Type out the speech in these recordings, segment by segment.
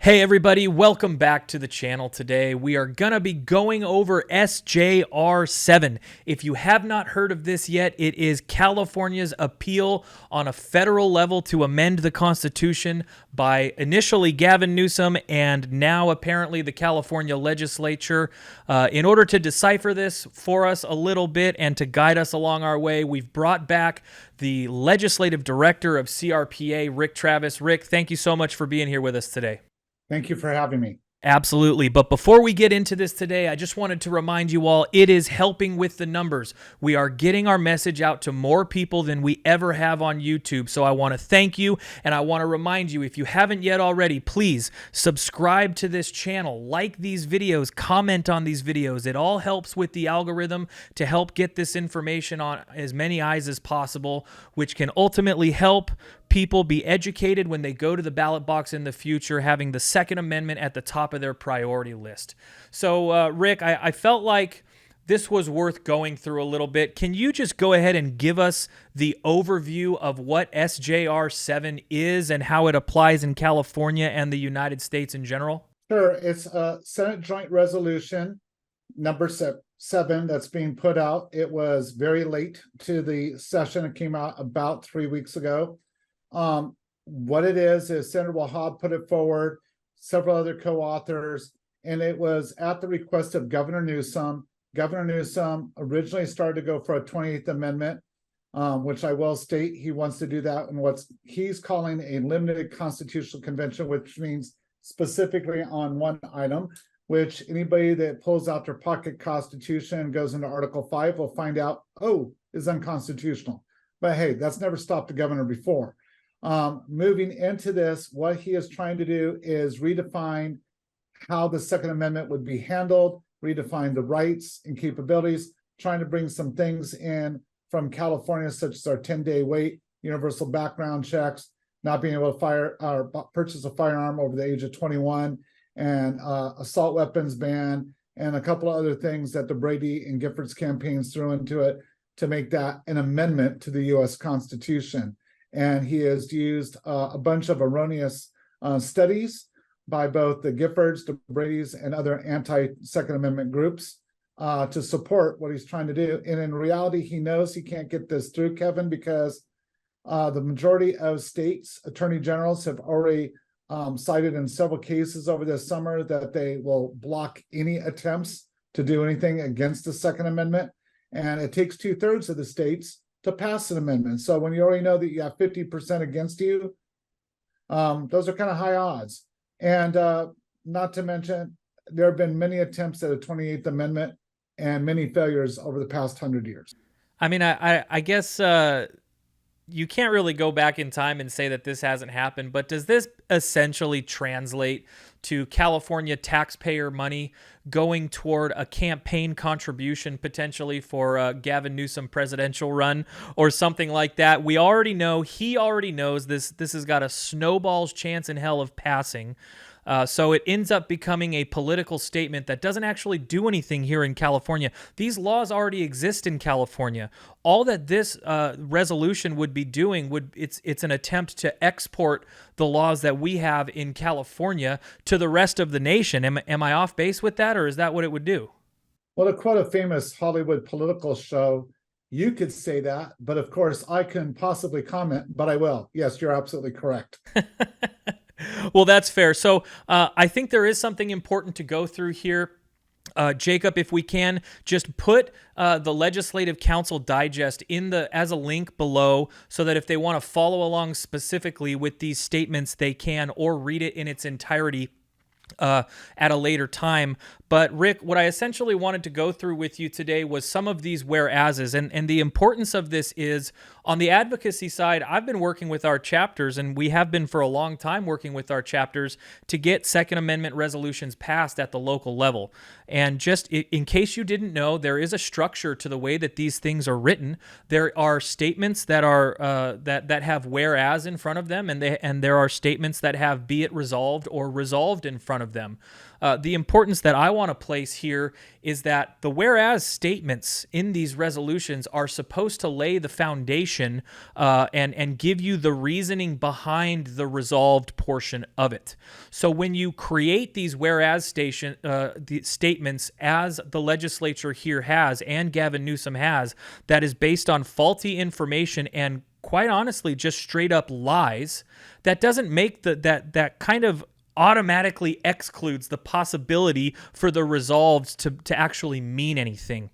Hey everybody, welcome back to the channel today. We are gonna be going over SJR 7. If you have not heard of this yet, it is California's appeal on a federal level to amend the Constitution by initially Gavin Newsom and now apparently the California legislature. In order to decipher this for us a little bit and to guide us along our way, we've brought back the legislative director of CRPA, Rick Travis. Rick, thank you so much for being here with us today. Thank you for having me. Absolutely. But before we get into this today, I just wanted to remind you all, it is helping with the numbers. We are getting our message out to more people than we ever have on YouTube. So I want to thank you, and I want to remind you, if you haven't yet already, please subscribe to this channel, like these videos, comment on these videos. It all helps with the algorithm to help get this information on as many eyes as possible, which can ultimately help people be educated when they go to the ballot box in the future, having the Second Amendment at the top of their priority list. So, Rick, I felt like this was worth going through a little bit. Can you just go ahead and give us the overview of what SJR 7 is and how it applies in California and the United States in general? Sure. It's a Senate Joint Resolution number 7 that's being put out. It was very late to the session. It came out about 3 weeks ago. What it is Senator Wahab put it forward, several other co-authors, and it was at the request of Governor Newsom. Governor Newsom originally started to go for a 28th Amendment, which I will state he wants to do that in what he's calling a limited constitutional convention, which means specifically on one item, which anybody that pulls out their pocket constitution and goes into Article 5 will find out, is unconstitutional. But hey, that's never stopped the governor before. Moving into this, what he is trying to do is redefine how the Second Amendment would be handled, redefine the rights and capabilities, trying to bring some things in from California, such as our 10-day wait, universal background checks, not being able to fire or purchase a firearm over the age of 21, and assault weapons ban, and a couple of other things that the Brady and Giffords campaigns threw into it to make that an amendment to the U.S. Constitution. And he has used a bunch of erroneous studies by both the Giffords, the Bradys, and other anti-Second Amendment groups to support what he's trying to do. And in reality, he knows he can't get this through, Kevin, because the majority of states' attorney generals have already cited in several cases over this summer that they will block any attempts to do anything against the Second Amendment. And it takes 2/3 of the states to pass an amendment. So when you already know that you have 50% against you, those are kind of high odds. And not to mention, there have been many attempts at a 28th Amendment and many failures over the past 100 years. I mean, I guess you can't really go back in time and say that this hasn't happened, but does this essentially translate to California taxpayer money going toward a campaign contribution potentially for Gavin Newsom presidential run or something like that? We already know, he already knows this has got a snowball's chance in hell of passing. So it ends up becoming a political statement that doesn't actually do anything here in California. These laws already exist in California. All that this resolution would be doing it's an attempt to export the laws that we have in California to the rest of the nation. Am I off base with that, or is that what it would do? Well, to quote a famous Hollywood political show, you could say that, but of course I can possibly comment, but I will. Yes, you're absolutely correct. Well, that's fair. So I think there is something important to go through here. Jacob, if we can, just put the Legislative Council Digest as a link below so that if they want to follow along specifically with these statements, they can, or read it in its entirety at a later time. But Rick, what I essentially wanted to go through with you today was some of these whereases, and the importance of this is on the advocacy side. I've been working with our chapters, and we have been for a long time working with our chapters to get Second Amendment resolutions passed at the local level. And just in case you didn't know, there is a structure to the way that these things are written. There are statements that are that have whereas in front of them, and there are statements that have be it resolved or resolved in front front of them. The importance that I want to place here is that the whereas statements in these resolutions are supposed to lay the foundation and give you the reasoning behind the resolved portion of it. So when you create these whereas the statements, as the legislature here has and Gavin Newsom has, that is based on faulty information and quite honestly just straight up lies, that doesn't make that kind of automatically excludes the possibility for the resolved to actually mean anything.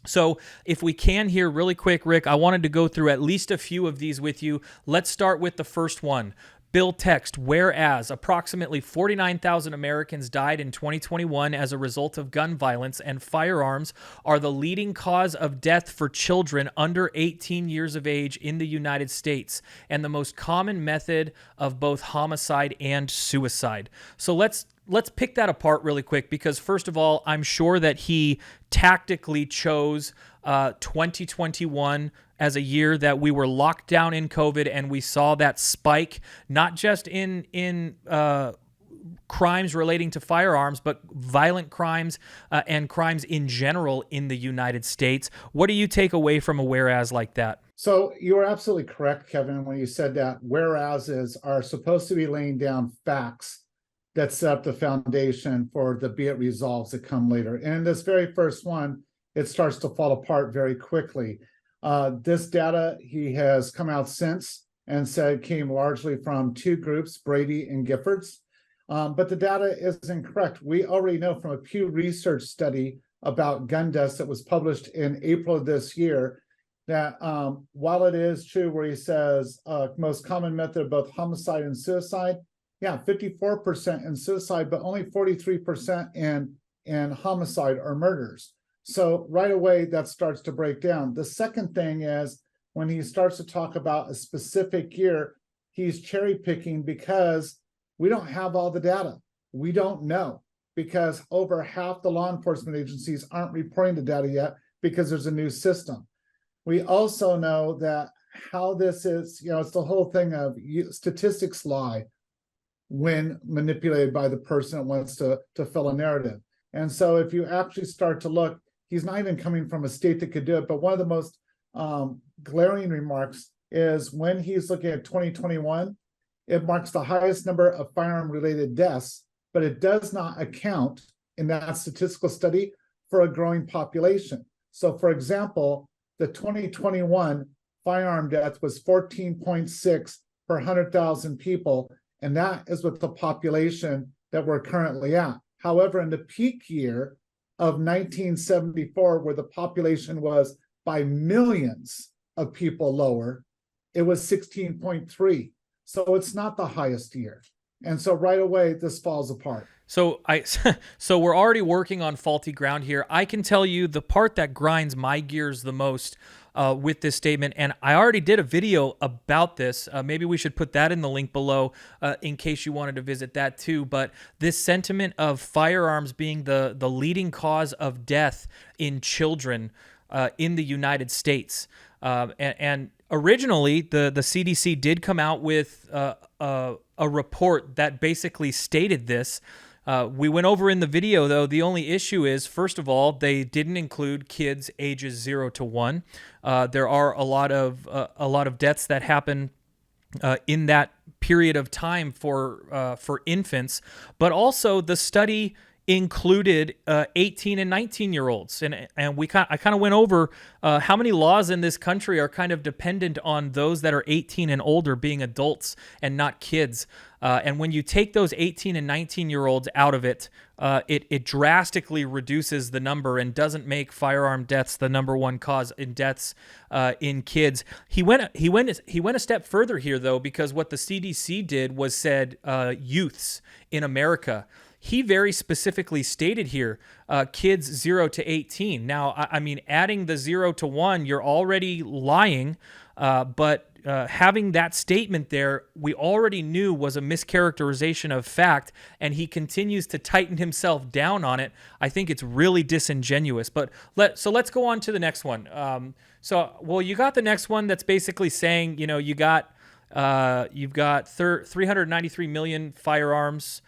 So if we can here really quick, Rick, I wanted to go through at least a few of these with you. Let's start with the first one. Bill text, whereas approximately 49,000 Americans died in 2021 as a result of gun violence, and firearms are the leading cause of death for children under 18 years of age in the United States, and the most common method of both homicide and suicide. So let's pick that apart really quick, because first of all, I'm sure that he tactically chose 2021 as a year that we were locked down in COVID, and we saw that spike, not just in crimes relating to firearms, but violent crimes and crimes in general in the United States. What do you take away from a whereas like that? So you are absolutely correct, Kevin, when you said that whereases are supposed to be laying down facts that set up the foundation for the be it resolves that come later. And in this very first one, it starts to fall apart very quickly. This data he has come out since and said came largely from two groups, Brady and Giffords. But the data is incorrect. We already know from a Pew Research study about gun deaths that was published in April of this year that while it is true where he says most common method of both homicide and suicide, 54% in suicide, but only 43% in homicide or murders. So right away, that starts to break down. The second thing is when he starts to talk about a specific year, he's cherry picking because we don't have all the data. We don't know because over half the law enforcement agencies aren't reporting the data yet because there's a new system. We also know that how this is, it's the whole thing of statistics lie when manipulated by the person that wants to fill a narrative. And so if you actually start to look, he's not even coming from a state that could do it. But one of the most glaring remarks is when he's looking at 2021, it marks the highest number of firearm-related deaths, but it does not account in that statistical study for a growing population. So for example, the 2021 firearm death was 14.6 per 100,000 people, and that is with the population that we're currently at. However, in the peak year of 1974, where the population was by millions of people lower, it was 16.3. So it's not the highest year. And so right away, this falls apart. So so we're already working on faulty ground here. I can tell you the part that grinds my gears the most with this statement, and I already did a video about this. Maybe we should put that in the link below in case you wanted to visit that too. But this sentiment of firearms being the leading cause of death in children in the United States. And originally, the CDC did come out with a report that basically stated this. We went over in the video, though, the only issue is, first of all, they didn't include kids ages 0 to 1. There are a lot of deaths that happen in that period of time for infants, but also the study included 18 and 19-year-olds. And I kind of went over how many laws in this country are kind of dependent on those that are 18 and older being adults and not kids. And when you take those 18 and 19-year-olds out of it, it drastically reduces the number and doesn't make firearm deaths the number one cause in deaths in kids. He went a step further here, though, because what the CDC did was said youths in America. He very specifically stated here, kids 0 to 18. Now, I mean, adding the 0 to 1, you're already lying, but having that statement there, we already knew was a mischaracterization of fact, and he continues to tighten himself down on it. I think it's really disingenuous. But let's go on to the next one. You got the next one that's basically saying, you've got 393 million firearms.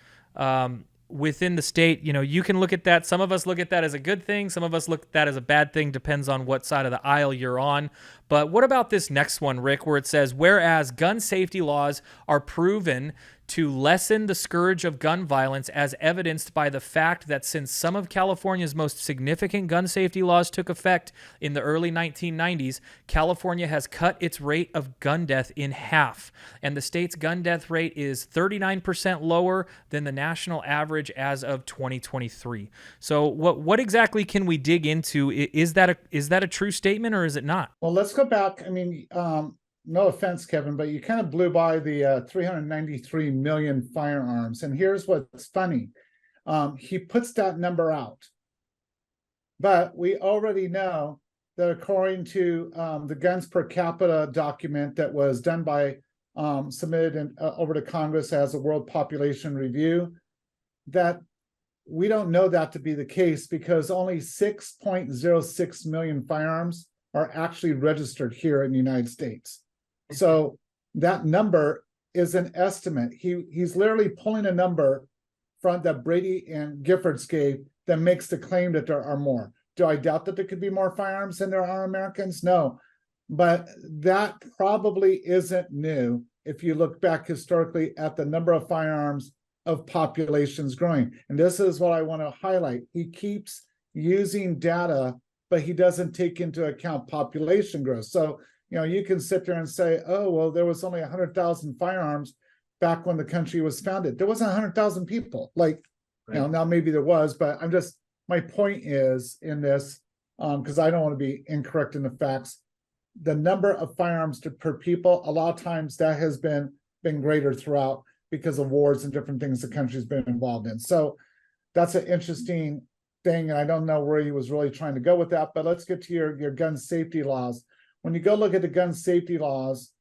within the state, you can look at that. Some of us look at that as a good thing. Some of us look at that as a bad thing. Depends on what side of the aisle you're on. But what about this next one, Rick, where it says, whereas gun safety laws are proven to lessen the scourge of gun violence as evidenced by the fact that since some of California's most significant gun safety laws took effect in the early 1990s, California has cut its rate of gun death in half, and the state's gun death rate is 39% lower than the national average as of 2023. So what exactly can we dig into? Is that a true statement, or is it not? Well, let's go back. I mean, no offense, Kevin, but you kind of blew by the 393 million firearms. And here's what's funny. He puts that number out. But we already know that according to the guns per capita document that was done by, submitted over to Congress as a World Population Review, that we don't know that to be the case because only 6.06 million firearms are actually registered here in the United States. So that number is an estimate. He's literally pulling a number from that Brady and Giffords gave that makes the claim that there are more. Do I doubt that there could be more firearms than there are Americans? No, but that probably isn't new if you look back historically at the number of firearms of populations growing. And this is what I want to highlight. He keeps using data, but he doesn't take into account population growth. So you can sit there and say, oh, well, there was only 100,000 firearms back when the country was founded. There wasn't 100,000 people. Right. Now maybe there was, but my point is in this, because I don't want to be incorrect in the facts, the number of firearms per people, a lot of times that has been greater throughout because of wars and different things the country's been involved in. So that's an interesting thing. And I don't know where he was really trying to go with that, but let's get to your gun safety laws. When you go look at the gun safety laws,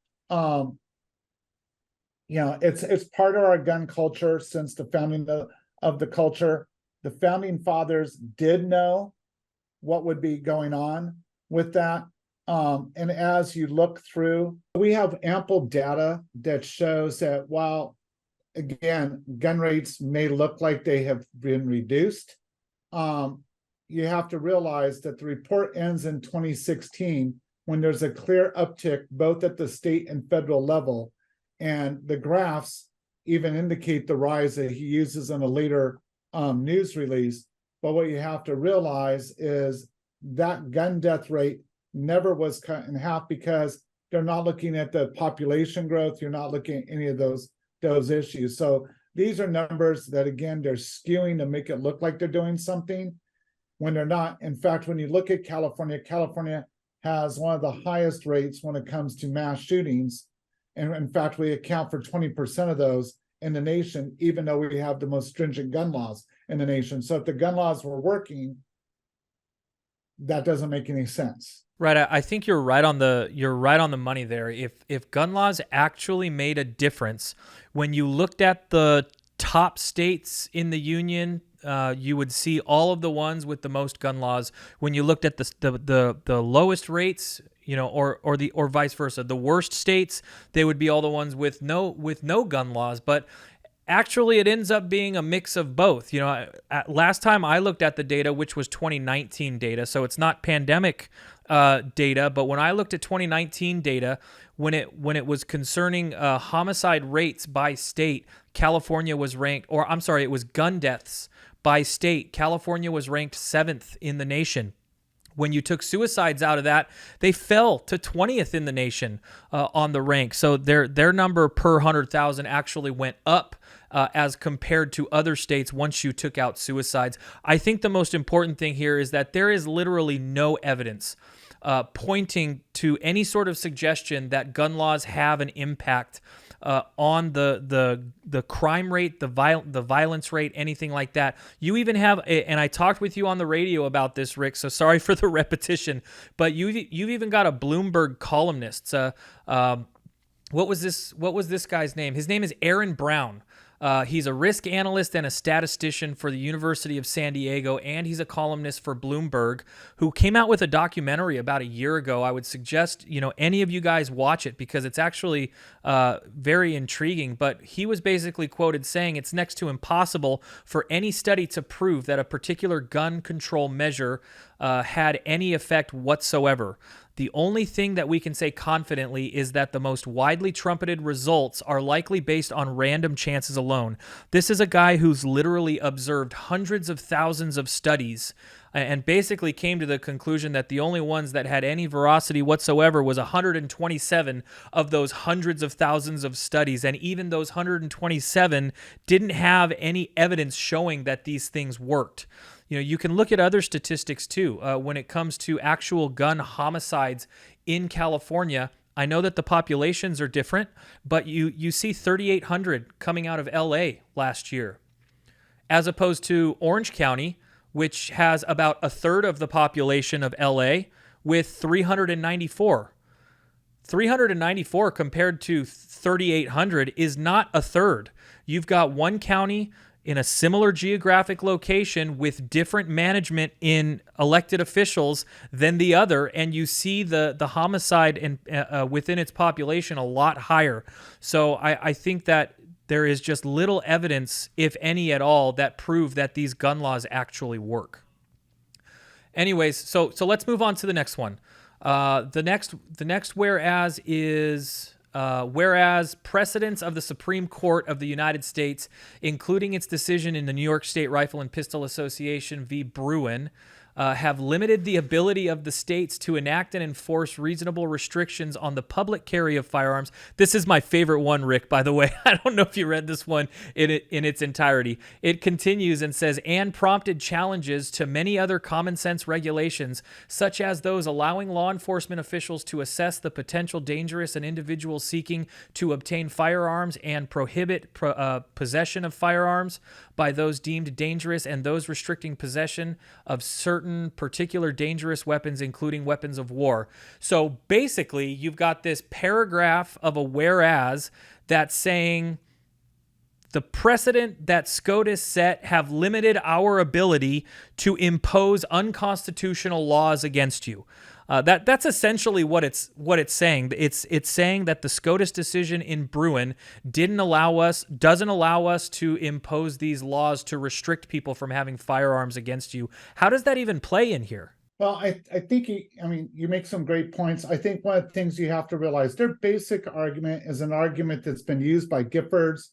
it's part of our gun culture since the founding of the culture. The founding fathers did know what would be going on with that. And as you look through, we have ample data that shows that while, again, gun rates may look like they have been reduced, you have to realize that the report ends in 2016 when there's a clear uptick both at the state and federal level. And the graphs even indicate the rise that he uses in a later news release. But what you have to realize is that gun death rate never was cut in half because they're not looking at the population growth. You're not looking at any of those issues. So these are numbers that, again, they're skewing to make it look like they're doing something when they're not. In fact, when you look at California has one of the highest rates when it comes to mass shootings. And in fact, we account for 20% of those in the nation, even though we have the most stringent gun laws in the nation. So if the gun laws were working, that doesn't make any sense. Right. I think you're right on the money there. If gun laws actually made a difference, when you looked at the top states in the union, you would see all of the ones with the most gun laws. When you looked at the lowest rates, or vice versa, the worst states, they would be all the ones with no gun laws. But actually, it ends up being a mix of both. Last time I looked at the data, which was 2019 data, so it's not pandemic data, but when I looked at 2019 data, when it was concerning homicide rates by state, California was ranked, it was gun deaths by state. California was ranked 7th in the nation. When you took suicides out of that, they fell to 20th in the nation on the rank. So their number per 100,000 actually went up as compared to other states once you took out suicides. I think the most important thing here is that there is literally no evidence pointing to any sort of suggestion that gun laws have an impact on the crime rate, the violence rate, anything like that. You even have, and I talked with you on the radio about this, Rick, so sorry for the repetition, but you've even got a Bloomberg columnist. What was this guy's name? His name is Aaron Brown. He's a risk analyst and a statistician for the University of San Diego, and he's a columnist for Bloomberg, who came out with a documentary about a year ago. I would suggest, any of you guys watch it because it's actually very intriguing. But he was basically quoted saying it's next to impossible for any study to prove that a particular gun control measure had any effect whatsoever. The only thing that we can say confidently is that the most widely trumpeted results are likely based on random chances alone. This is a guy who's literally observed hundreds of thousands of studies and basically came to the conclusion that the only ones that had any veracity whatsoever was 127 of those hundreds of thousands of studies. And even those 127 didn't have any evidence showing that these things worked. You can look at other statistics too. When it comes to actual gun homicides in California, I know that the populations are different, but you see 3,800 coming out of LA last year, as opposed to Orange County, which has about a third of the population of LA with 394. 394 compared to 3,800 is not a third. You've got one county in a similar geographic location with different management in elected officials than the other, and you see the homicide within its population a lot higher. So I think that there is just little evidence, if any at all, that prove that these gun laws actually work. Anyways, so let's move on to the next one. The next whereas is... whereas precedents of the Supreme Court of the United States, including its decision in the New York State Rifle and Pistol Association v. Bruin, have limited the ability of the states to enact and enforce reasonable restrictions on the public carry of firearms. This is my favorite one, Rick, by the way. I don't know if you read this one in its entirety. It continues and says, and prompted challenges to many other common sense regulations, such as those allowing law enforcement officials to assess the potential dangerous an individual seeking to obtain firearms and prohibit possession of firearms by those deemed dangerous and those restricting possession of certain particular dangerous weapons, including weapons of war. So basically, you've got this paragraph of a whereas that's saying the precedent that SCOTUS set have limited our ability to impose unconstitutional laws against you. That's essentially what it's saying. It's saying that the SCOTUS decision in Bruin doesn't allow us to impose these laws to restrict people from having firearms against you. How does that even play in here? Well, I think you make some great points. I think one of the things you have to realize, their basic argument is an argument that's been used by Giffords,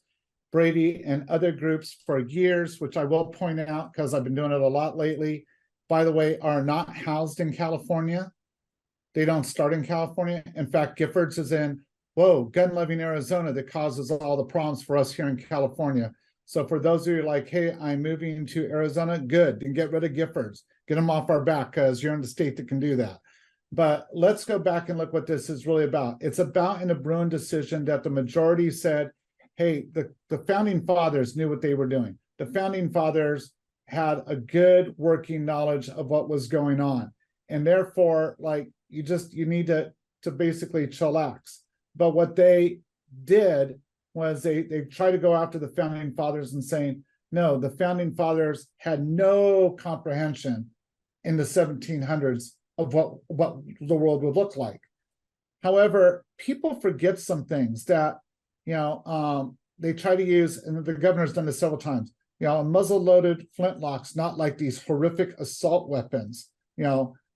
Brady, and other groups for years, which I will point out because I've been doing it a lot lately, by the way, are not housed in California. They don't start in California. In fact, Giffords is in, gun-loving Arizona that causes all the problems for us here in California. So for those of you like, hey, I'm moving to Arizona, good, then get rid of Giffords. Get them off our back because you're in the state that can do that. But let's go back and look what this is really about. It's about in the Bruin decision that the majority said, hey, the founding fathers knew what they were doing. The founding fathers had a good working knowledge of what was going on. And therefore, you need to basically chillax. But what they did was they tried to go after the founding fathers and saying, no, the founding fathers had no comprehension in the 1700s of what the world would look like. However, people forget some things that, they try to use, and the governor's done this several times, muzzle-loaded flintlocks, not like these horrific assault weapons,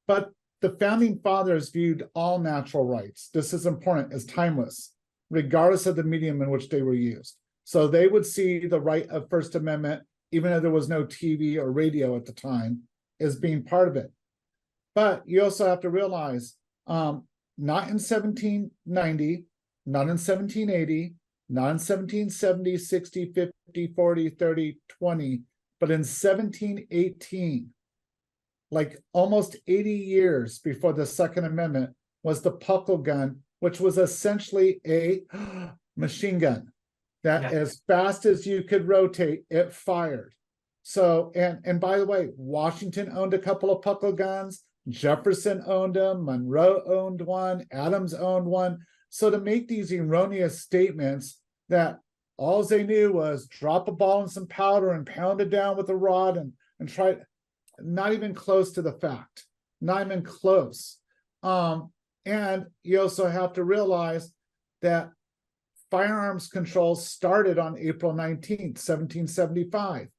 but the founding fathers viewed all natural rights, this is important, as timeless, regardless of the medium in which they were used. So they would see the right of First Amendment, even though there was no TV or radio at the time, as being part of it. But you also have to realize, not in 1790, not in 1780, not in 1770, 60, 50, 40, 30, 20, but in 1718, like almost 80 years before the Second Amendment, was the puckle gun, which was essentially a machine gun that as fast as you could rotate, it fired. So, and by the way, Washington owned a couple of puckle guns, Jefferson owned them, Monroe owned one, Adams owned one. So to make these erroneous statements that All they knew was drop a ball in some powder and pound it down with a rod and try, not even close to the fact, not even close. And you also have to realize that firearms control started on April 19th, 1775.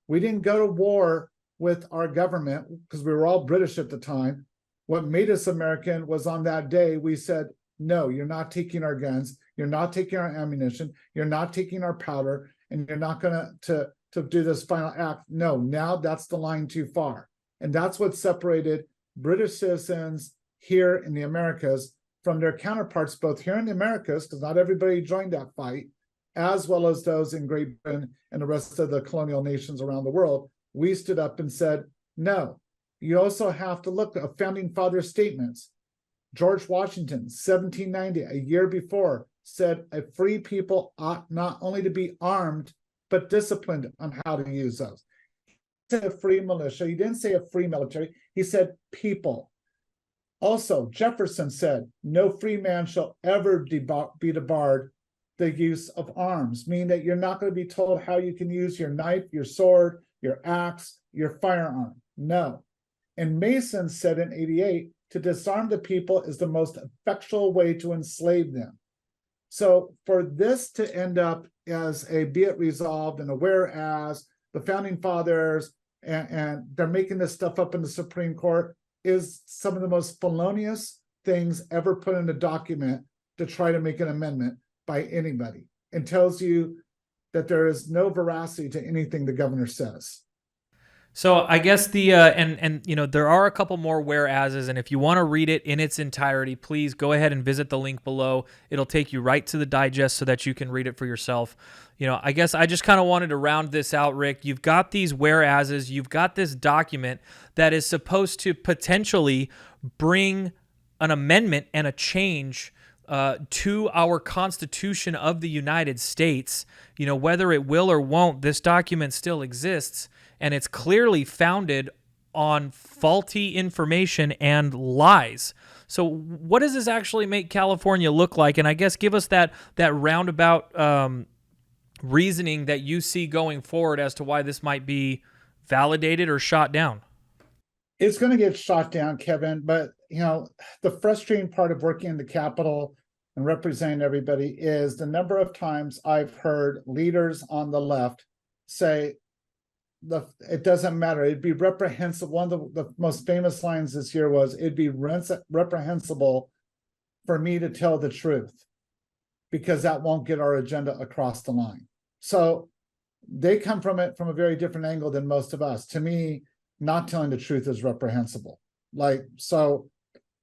We didn't go to war with our government because we were all British at the time. What made us American was on that day, we said, no, you're not taking our guns, you're not taking our ammunition, you're not taking our powder, and you're not going to do this final act. No, now that's the line too far. And that's what separated British citizens here in the Americas from their counterparts, both here in the Americas, because not everybody joined that fight, as well as those in Great Britain and the rest of the colonial nations around the world. We stood up and said, no. You also have to look at founding father statements. George Washington, 1790, a year before, said a free people ought not only to be armed, but disciplined on how to use those. He said a free militia. He didn't say a free military. He said people. Also, Jefferson said, no free man shall ever be debarred the use of arms, meaning that you're not going to be told how you can use your knife, your sword, your axe, your firearm. No. And Mason said in 88, to disarm the people is the most effectual way to enslave them. So for this to end up as a be it resolved and a whereas the founding fathers and they're making this stuff up in the Supreme Court is some of the most felonious things ever put in a document to try to make an amendment by anybody, and tells you that there is no veracity to anything the governor says. So I guess the and you know, there are a couple more whereases, and if you want to read it in its entirety, please go ahead and visit the link below. It'll take you right to the digest so that you can read it for yourself. You know, I guess I just kind of wanted to round this out, Rick. You've got these whereases, you've got this document that is supposed to potentially bring an amendment and a change to our Constitution of the United States. You know, whether it will or won't, this document still exists. And it's clearly founded on faulty information and lies. So what does this actually make California look like? And I guess give us that roundabout reasoning that you see going forward as to why this might be validated or shot down. It's going to get shot down, Kevin. But, you know, the frustrating part of working in the Capitol and representing everybody is the number of times I've heard leaders on the left say, it doesn't matter. It'd be reprehensible. One of the most famous lines this year was, it'd be reprehensible for me to tell the truth because that won't get our agenda across the line. So they come from it from a very different angle than most of us. To me, not telling the truth is reprehensible. Like, so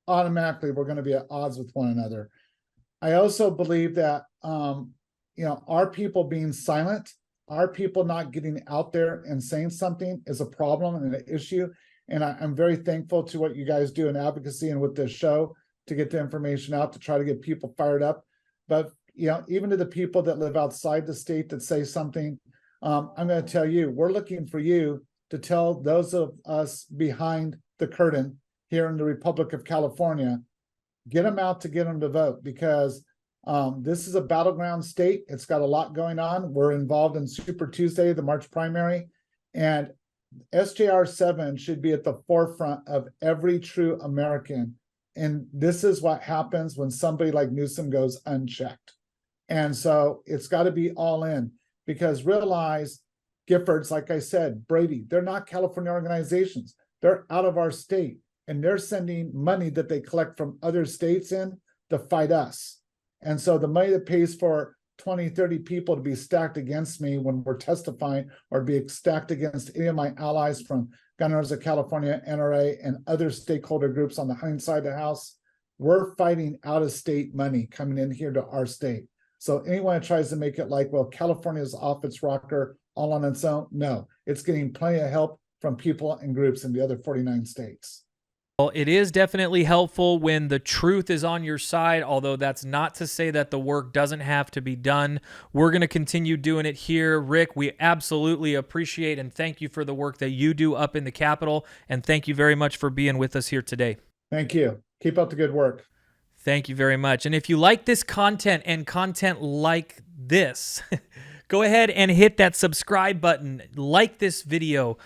automatically we're going to be at odds with one another. I also believe that, you know, our people being silent, our people not getting out there and saying something is a problem and an issue. And I'm very thankful to what you guys do in advocacy and with this show to get the information out, to try to get people fired up. But, you know, even to the people that live outside the state that say something, I'm going to tell you, we're looking for you to tell those of us behind the curtain here in the Republic of California, get them out to get them to vote, because this is a battleground state. It's got a lot going on. We're involved in Super Tuesday, the March primary, and SJR 7 should be at the forefront of every true American. And this is what happens when somebody like Newsom goes unchecked. And so it's got to be all in, because realize Giffords, like I said, Brady, they're not California organizations. They're out of our state, and they're sending money that they collect from other states in to fight us. And so the money that pays for 20, 30 people to be stacked against me when we're testifying, or be stacked against any of my allies from Gun Owners of California, NRA, and other stakeholder groups on the hunting side of the house, we're fighting out-of-state money coming in here to our state. So anyone that tries to make it like, well, California is off its rocker all on its own, no, it's getting plenty of help from people and groups in the other 49 states. Well, it is definitely helpful when the truth is on your side, although that's not to say that the work doesn't have to be done. We're going to continue doing it here. Rick, we absolutely appreciate and thank you for the work that you do up in the Capitol, and thank you very much for being with us here today. Thank you. Keep up the good work. Thank you very much. And if you like this content and content like this, go ahead and hit that subscribe button. Like this video.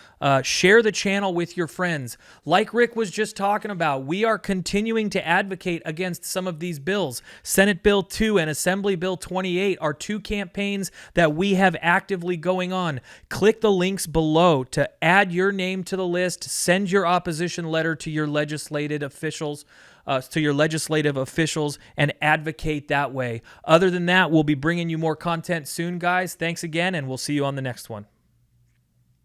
Share the channel with your friends. Like Rick was just talking about, we are continuing to advocate against some of these bills. Senate Bill 2 and Assembly Bill 28 are two campaigns that we have actively going on. Click the links below to add your name to the list. Send your opposition letter to your legislative officials. And advocate that way. Other than that, we'll be bringing you more content soon, guys. Thanks again, and we'll see you on the next one.